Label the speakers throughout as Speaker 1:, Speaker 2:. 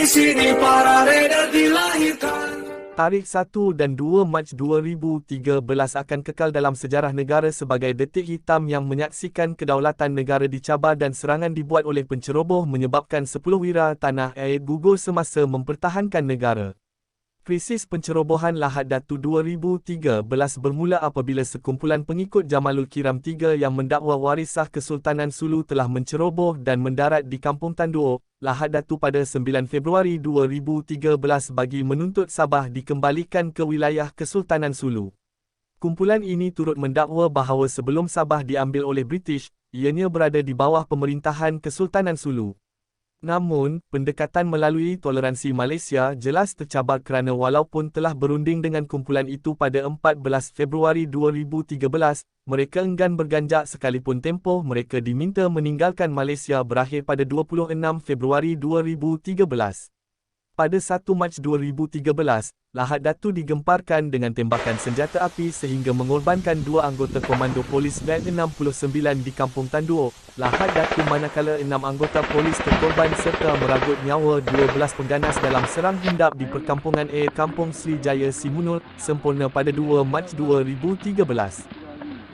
Speaker 1: sini para raider dilahirkan.
Speaker 2: Tarikh 1 dan 2 Mac 2013 akan kekal dalam sejarah negara sebagai detik hitam yang menyaksikan kedaulatan negara dicabar dan serangan dibuat oleh penceroboh menyebabkan 10 wira tanah air gugur semasa mempertahankan negara. Krisis pencerobohan Lahad Datu 2013 bermula apabila sekumpulan pengikut Jamalul Kiram III yang mendakwa warisah Kesultanan Sulu telah menceroboh dan mendarat di Kampung Tanduo, Lahad Datu pada 9 Februari 2013 bagi menuntut Sabah dikembalikan ke wilayah Kesultanan Sulu. Kumpulan ini turut mendakwa bahawa sebelum Sabah diambil oleh British, ianya berada di bawah pemerintahan Kesultanan Sulu. Namun, pendekatan melalui toleransi Malaysia jelas tercabar kerana walaupun telah berunding dengan kumpulan itu pada 14 Februari 2013, mereka enggan berganjak sekalipun tempoh mereka diminta meninggalkan Malaysia berakhir pada 26 Februari 2013. Pada 1 Mac 2013, Lahad Datu digemparkan dengan tembakan senjata api sehingga mengorbankan 2 anggota Komando Polis BAT 69 di Kampung Tanduo, Lahad Datu manakala 6 anggota polis terkorban serta meragut nyawa 12 pengganas dalam serang hendap di perkampungan air Kampung Sri Jaya Simunul, sempurna pada 2 Mac 2013.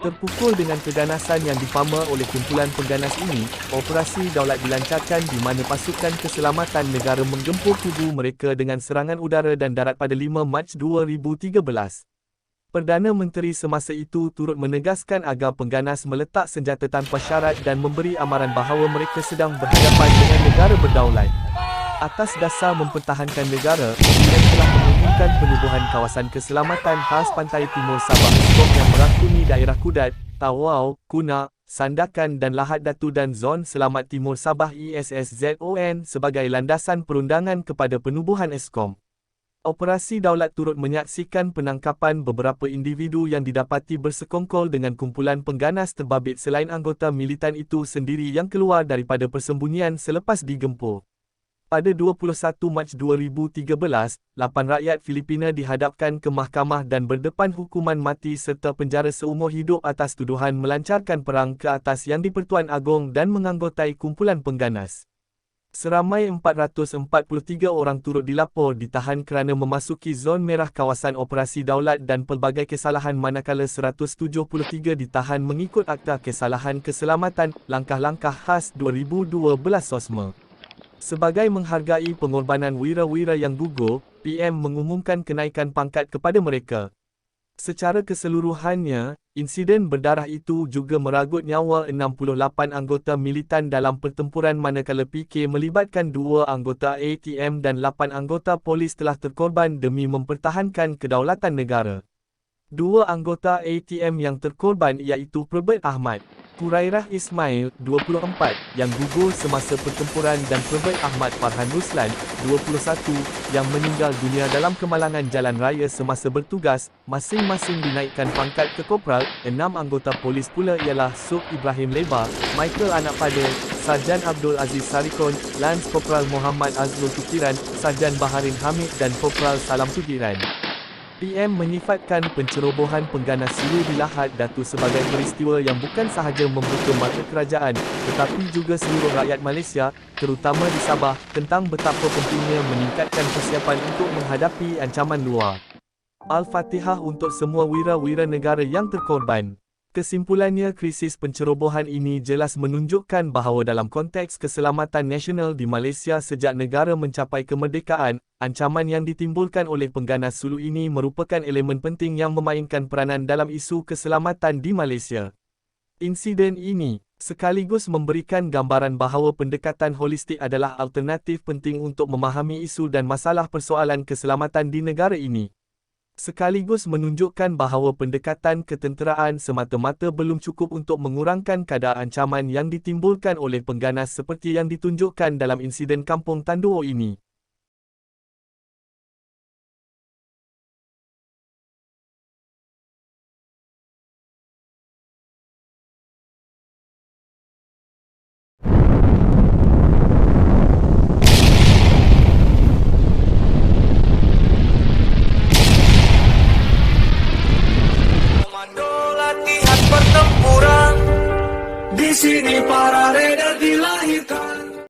Speaker 2: Terpukul dengan keganasan yang difama oleh kumpulan pengganas ini, operasi daulat dilancarkan di mana pasukan keselamatan negara menggempur tubuh mereka dengan serangan udara dan darat pada 5 Mac 2013. Perdana Menteri semasa itu turut menegaskan agar pengganas meletak senjata tanpa syarat dan memberi amaran bahawa mereka sedang berhadapan dengan negara berdaulat. Atas dasar mempertahankan negara, dia telah mengumumkan penubuhan kawasan keselamatan khas pantai timur Sabah yang merangkumi daerah Kudat, Tawau, Kuna, Sandakan dan Lahad Datu dan Zon Selamat Timur Sabah ESSZON sebagai landasan perundangan kepada penubuhan Eskom. Operasi daulat turut menyaksikan penangkapan beberapa individu yang didapati bersekongkol dengan kumpulan pengganas terbabit selain anggota militan itu sendiri yang keluar daripada persembunyian selepas digempur. Pada 21 Mac 2013, 8 rakyat Filipina dihadapkan ke mahkamah dan berdepan hukuman mati serta penjara seumur hidup atas tuduhan melancarkan perang ke atas Yang di-Pertuan Agong dan menganggotai kumpulan pengganas. Seramai 443 orang turut dilapor ditahan kerana memasuki zon merah kawasan operasi daulat dan pelbagai kesalahan manakala 173 ditahan mengikut Akta Kesalahan Keselamatan, langkah-langkah khas 2012 SOSMA. Sebagai menghargai pengorbanan wira-wira yang gugur, PM mengumumkan kenaikan pangkat kepada mereka. Secara keseluruhannya, insiden berdarah itu juga meragut nyawa 68 anggota militan dalam pertempuran manakala PK melibatkan 2 anggota ATM dan 8 anggota polis telah terkorban demi mempertahankan kedaulatan negara. 2 anggota ATM yang terkorban iaitu Probert Ahmad, Hurairah Ismail, 24, yang gugur semasa pertempuran dan Probert Ahmad Farhan Ruslan, 21, yang meninggal dunia dalam kemalangan jalan raya semasa bertugas, masing-masing dinaikkan pangkat ke Kopral. 6 anggota polis pula ialah Suk Ibrahim Lebar, Michael Anak Pada, Sarjan Abdul Aziz Sarikon, Lance Kopral Muhammad Azrul Tukiran, Sarjan Baharin Hamid dan Kopral Salam Tukiran. PM menyifatkan pencerobohan pengganas Sulu di Lahad Datu sebagai peristiwa yang bukan sahaja membuka mata kerajaan, tetapi juga seluruh rakyat Malaysia, terutama di Sabah, tentang betapa pentingnya meningkatkan persiapan untuk menghadapi ancaman luar. Al-Fatihah untuk semua wira-wira negara yang terkorban. Kesimpulannya, krisis pencerobohan ini jelas menunjukkan bahawa dalam konteks keselamatan nasional di Malaysia sejak negara mencapai kemerdekaan, ancaman yang ditimbulkan oleh pengganas Sulu ini merupakan elemen penting yang memainkan peranan dalam isu keselamatan di Malaysia. Insiden ini sekaligus memberikan gambaran bahawa pendekatan holistik adalah alternatif penting untuk memahami isu dan masalah persoalan keselamatan di negara ini. Sekaligus menunjukkan bahawa pendekatan ketenteraan semata-mata belum cukup untuk mengurangkan kadar ancaman yang ditimbulkan oleh pengganas seperti yang ditunjukkan dalam insiden Kampung Tanduo ini.
Speaker 1: Di sini para raider dilahirkan.